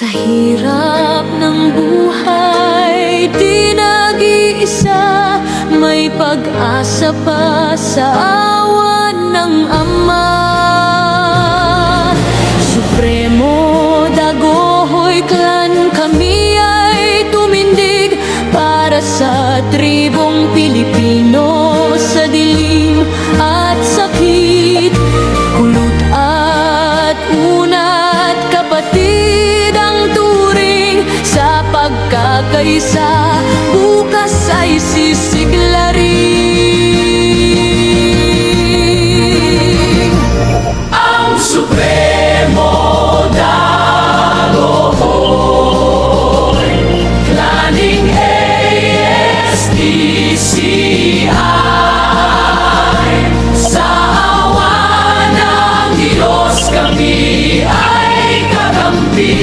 Sa hirap ng buhay, di nag-iisa, may pag-asa pa sa awan ng Ama. Supremo Dagohoy Clan, kami ay tumindig para sa tribong Pilipino, sa dilim at sakit, kulot at unat, kapatid ang turing sa pagkakaisa, bukas ay sisiglaring. Ang Supremo Dagohoy, Klaning ASDCI, sa awa ng Diyos kami ay kakampi.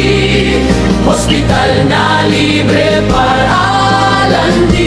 Hospital na libre para alandi.